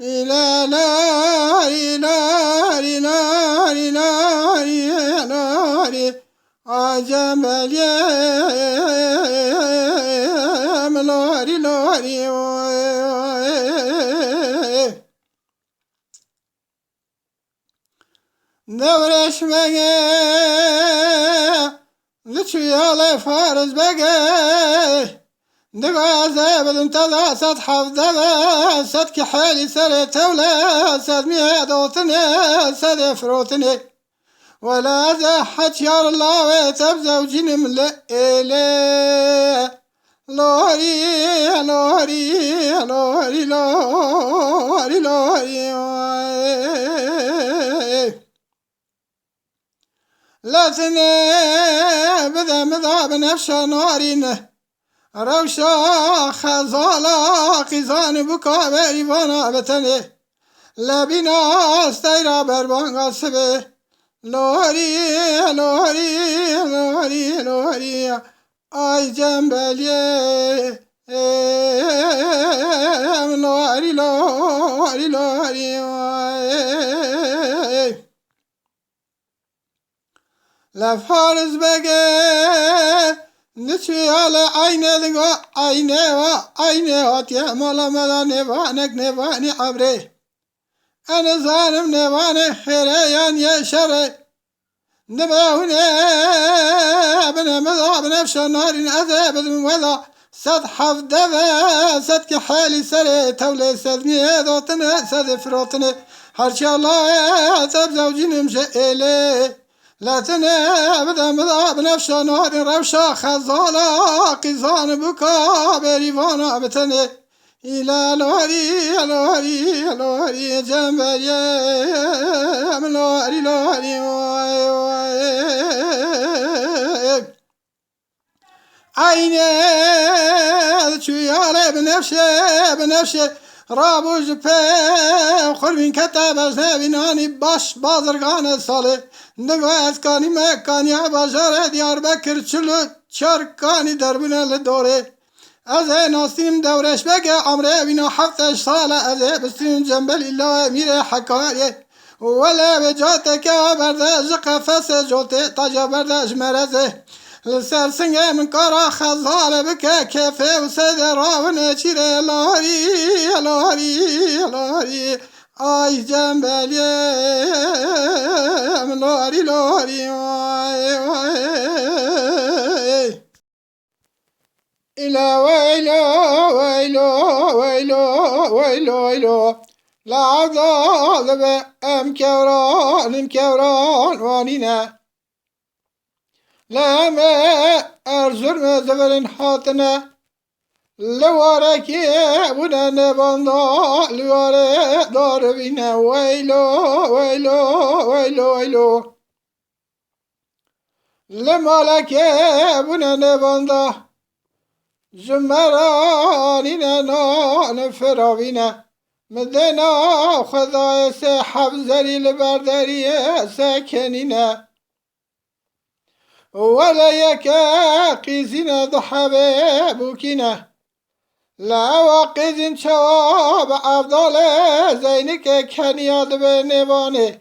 لا لا لا لا لا لا عجمل يا ملوري لوري دورش مگه لچویال فارز بگه دقازه بدن تلا صد حفظه صد كحالي سر تولى صد ميادوتني صد فروتني ولا زحت يا الله وتبزو جنم لإلي لوري لوري لوري لوري لوري لا تني بذا مذا بنفش نارينه روشا خزالا قیزان بکا بریوانا بتنه لبینا استیرا بربانگا سبه لوری لوری لوری لوری آی جنبلیه لوری لوری لوری لفارز بگه نشيال عيني لقى عيني هاتي مالا مالا نبانك نباني عبري أنا ظالم نباني خيريان يا شري نباهني بنا مضى بنفش النار أذاب الموضى صد حفدبا صد كحالي سري تولي صدمي دوتني صد فروتني حرشي الله تبزو جنم شئلي لا تني أبدا مضى بنفش نار روشا خزالا قيزان بكا بريوانا بتني إلى لوري لوري لوري جنبري لوري لوري عيني شويالي بنفشي رابو جبه خربين كتاب زنبيناني باش بازرگان ساله نگوهت کانی مکانی بازار دیار بکر چلو چرکانی دربونه لدوره از ناستیم دورش بگه عمره بینا 7 ساله از بستیم جنبل الله میره حکاریه ولا بجاتك بردش قفص جوتي تجا بردش مرزه لسر سنگه من کارا خزاله بکه کفه و سد راونه چیره لاری لاری لاری آی جنبلیه لاری لاری إلا ويلو ويلو ويلو ويلو ويلو لا عذاب أم كوران وانينا لا ما أرزر ما زفرين حاطنا لواركي بنا نباندا لوارك دار بنا ويلو ويلو ويلو ويلو لمالك بنا نباندا زمرانينا نفراوينا مدنا خذا سحب زري البردري ساكننا ولا يكاقزنا ضحبه بوكنا لا واقز شواب أفضل زينك كان ياد بنبانه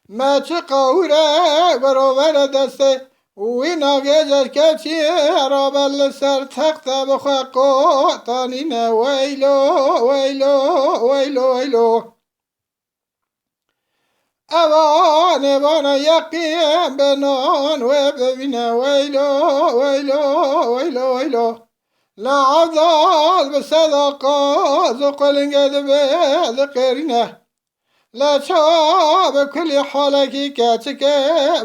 ما تقوره بروبر دسته وينا جزر كبشي راب السر تخت بخوا قوتانينا ويلو ويلو ويلو ويلو أبان بانا يقيم بنان وببنا ويلو ويلو ويلو ويلو لا عضال بصدقة زقل قدب ذكرنا لا شاب كل حالك كاتك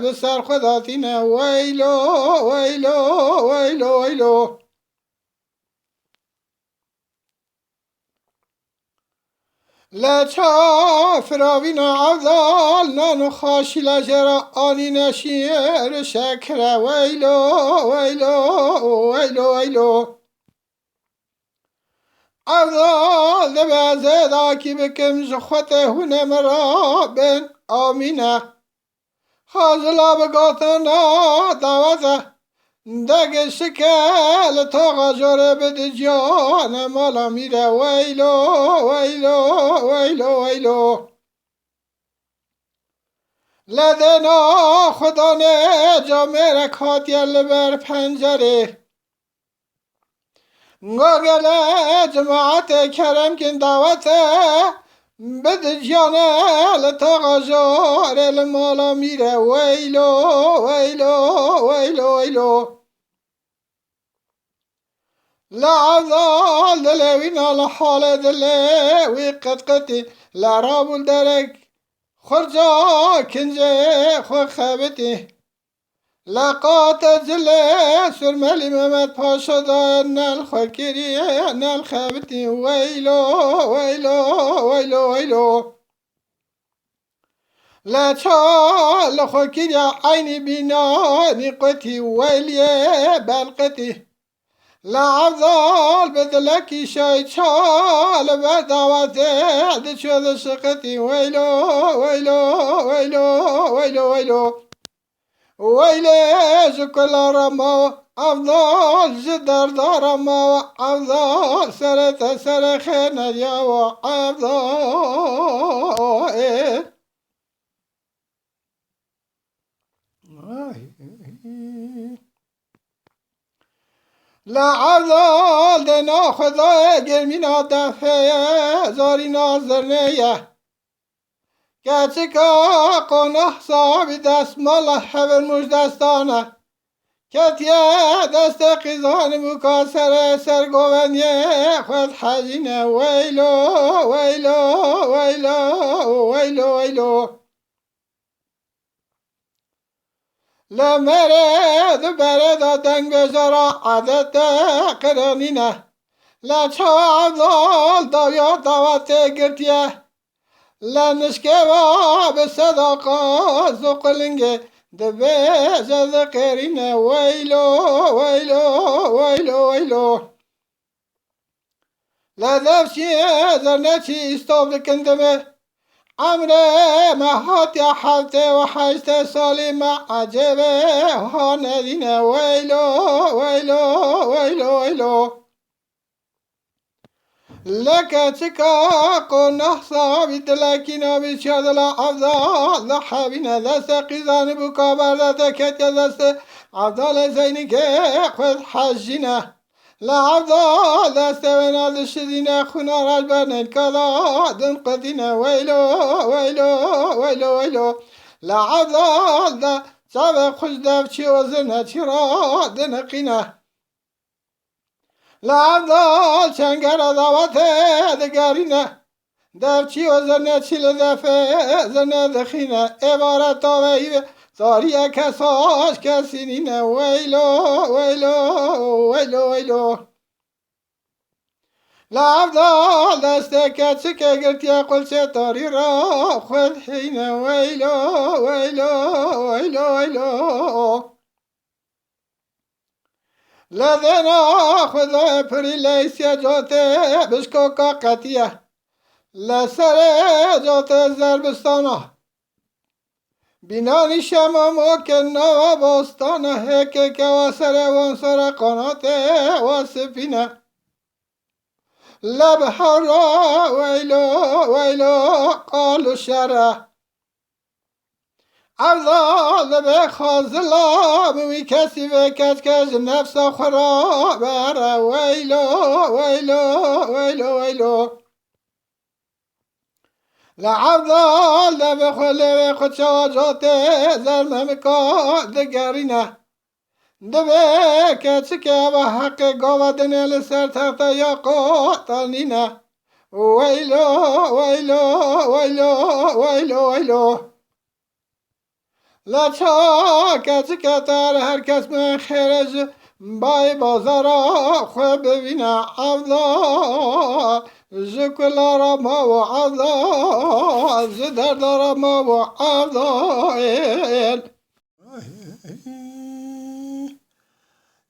بسر خذاتنا ويلو ويلو ويلو ويلو لا شاف راوينا عضال نانو خاشي لجرا آني نشير شكرا ويلو ويلو ويلو ويلو عضال دبازه كي بكم زخوته هنا مرابن آمينة خازلا بقاتنا دعوته دگ شکل تا غجاره بده جان مالا میره ویلو ویلو ویلو ویلو لدنا خدا نه جا میره کاتیل بر پنجره گاگل جماعت کرم کن دعوت بده جانه لتا غجار المالا میره ویلو ویلو ویلو ویلو لا عذال دلوينا لحال دلوي قد قتي لا راب الدرك خرجا كنجي خو خابتي لا قات زلي سر مالي ممت باشا داين الخوكري الخابتي ويلو ويلو ويلو ويلو لا تشال خوكري عيني بيناني قتي ويلي بالقتي لا عذال بدلكي شاي شال بدواتي دشو دشقتي ويلو ويلو ويلو ويلو ويلو ويلي كل رمو أفضل جدر درمو أفضل سرت سرخنا يا أفضل لا عذال دنا خدا گرمینا دفعه زاری نازرنیه کچکا قناه صابی دست مالا حبر مجدستانه کتیه دست قیزان بکا سر گوونیه خود حجینه ویلو ویلو ویلو ویلو ویلو لمرد برد دنگ بزارا عادت قرانینه لچه عبدال داویا دعوت گرتیه لنشکه و به صداقا زقلنگه دبه جز قرینه ویلو ویلو ویلو ویلو لدفشی زرنچی استوب دکندمه عمره مهات يا حبتي وحشت سالي ما عجبه هاندينا ويلو ويلو ويلو ويلو لك تكا قنح صابت لكن بشهد الأفضل لحبنا دست قيزان بكا بردتك دست عبدال زينك خذ حجنا لا عبدال دست ونال شدينا خنا رجبنا الكلا دن قدنا ويلو ويلو ويلو ويلو لا عبدال دا سابق خوش دفشي وزرنا ترا دن قنا لا عبدال شنگر دعوت دگرینه دفچی وزرنا چل دفع زرنا دخینه عبارت تاوهی زاری کساش کسی نینه ویلو ویلو ویلو ویلو لعبدال دست کچی که گرتی قل ستاری را خود حینه ویلو ویلو ویلو ویلو لذنا خدا پری لیسی جاته بشکو کا قطیه لسر جاته زربستانه بینانی شمامو که نوا باستانه هکه که واسر وانسر قناته واسفینه لبحرا ويلو ويلو قالوا شره عبدال بخازلا بوی کسی بکت کج نفس خرابره ويلو ويلو ويلو ويلو لعبدال بخله بخود شواجاته زرمم که دگرینه دبه کسی که به حق گاودن لسر تخت یا قاتلینه ویلو ویلو ویلو ویلو ویلو لچا کسی که تر هر کس من خیرج بای بازارا خوب ببینه عبدا زکلا را ما و عبدا زدر را ما و عبدا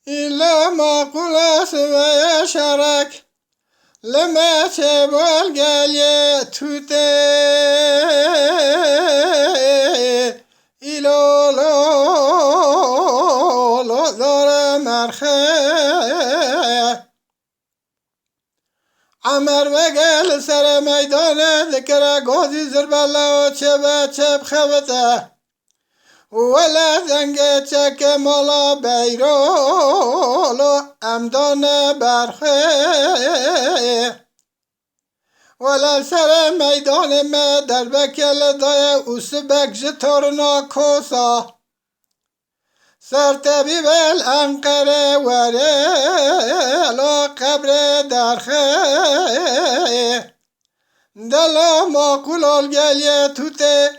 لما قل سوى شرك لما تبغى القلية توتي إلو لو لو بگل سر میدان ذکر گازی زربلا و چپ خبته ولا زنگ چک مالا بیرولو امدان برخه ولا سر میدان ما در بکل دای اوس بکش تورنا کوسا سر طبیب الانقره وره لا قبر درخه دلا ما کلال گلیه توته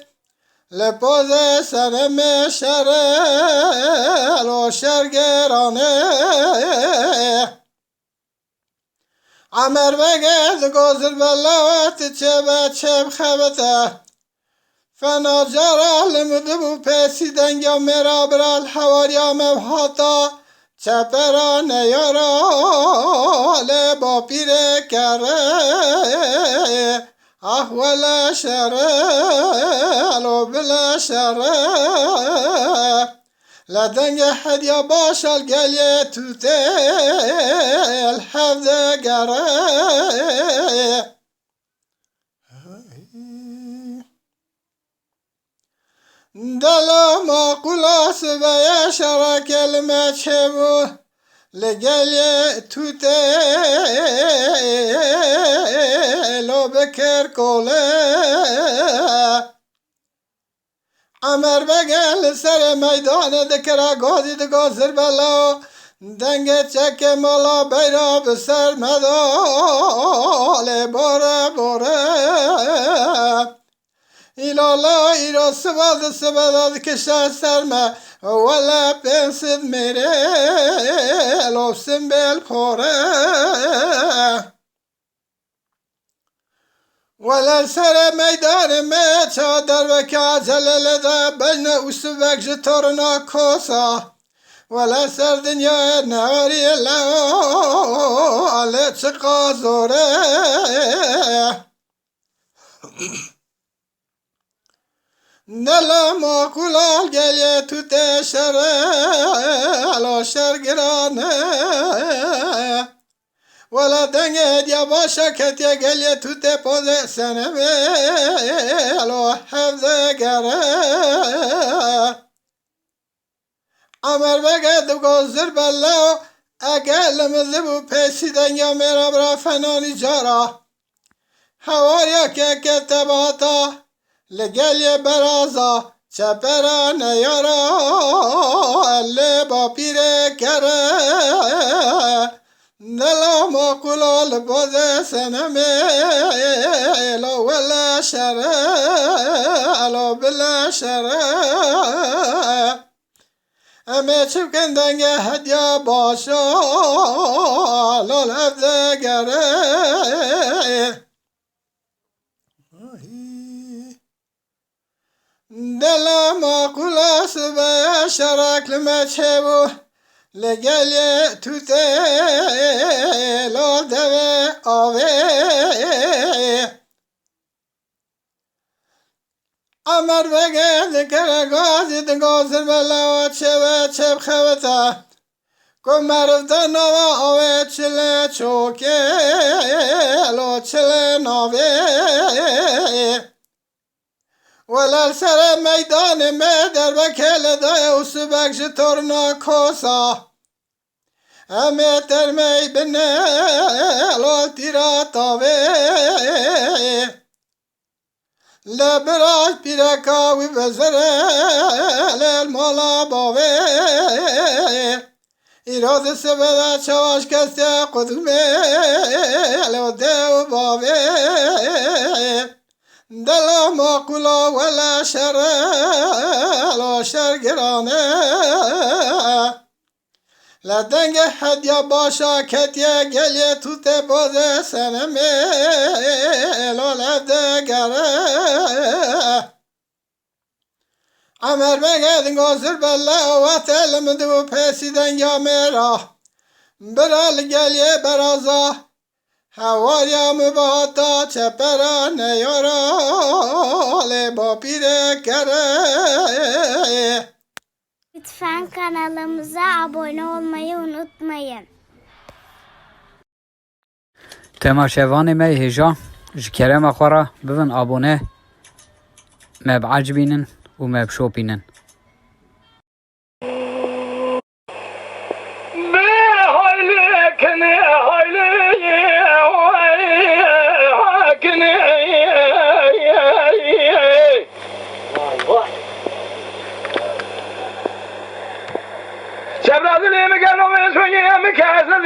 لپاز سرم شره لا شرگرانه عمر بگرد گازر بلاوت چپ خبته فنا جرا لمدبو پیسیدن یا مرا برال حواریا مبهاتا چپرا نیارا لبا پیر کره ولا شره لو بلا شره لدنگ حدیا باشل گلیه توته الحفظ گره دلا ما قلاس بیا شرا کلمه چبو لگلیه توته لو بکر کوله عمر بگل سر میدان دکره گازی دگازر بلا دنگ چک مالا بیرا بسر مدال باره ایلالا ایرا سباد کشت سرمه ولا پنسد میره لوسم بیل پاره ولا سر میدان ما چادر و کازل لده بجن اوسبک جتورنا کوسا ولا سر دنیا نواری لو علی چقا زوره نلا ما کلال گلیه تو تشره علا شرگرانه ولا دنگه دیا باشا کتیا گلیه تو تپوزه سنمه علا حفظه گره عمر بگه دو گازر بلا اگه لمزبو پیسیدن یا میرا برا فنانی جارا حواریا که کتباتا لگلی برازا چپرا نیارا اللي با پیره کره دلا ما کلال باز سنمه لا ولا شره لا بلا شره همه چپکن دنگ هدیا باشا لال هفته گره دلا ما قلاس بیا شراک لمچهبو لگلی توته لا دوه آوه عمر بگه دکر گازی دگازر بلا چپ خوتا کم مرفتا نوا آوه چله چوکه لا چله ناوه ولا سر میدان ما در بکل دای اوسبک جتورنا کوسا همه ترمی بنه لال تیرا تاوه لبراج پیرکاوی بزره للمالا باوه ایراد سبدا چواش کسته قدومه لوده و باوه دلا ما قلا ولا شره لا شرگرانه لدنگ حدیا باشا کتیا گلیه تو تبازه سنمه لا لفده گره عمر بگه گازر بلا و تلم دو پیسیدن یا میرا برال گلیه برازا حواریا مبادا چپرا نیارا لبا پیره کره Lütfen kanalımıza abone olmayı unutmayın. تماشاوانê me hêja ji kerema xwe re bibin abone, me biecibînin û me bişopînin. Şebrazı lemi gel o men soyye mi kazı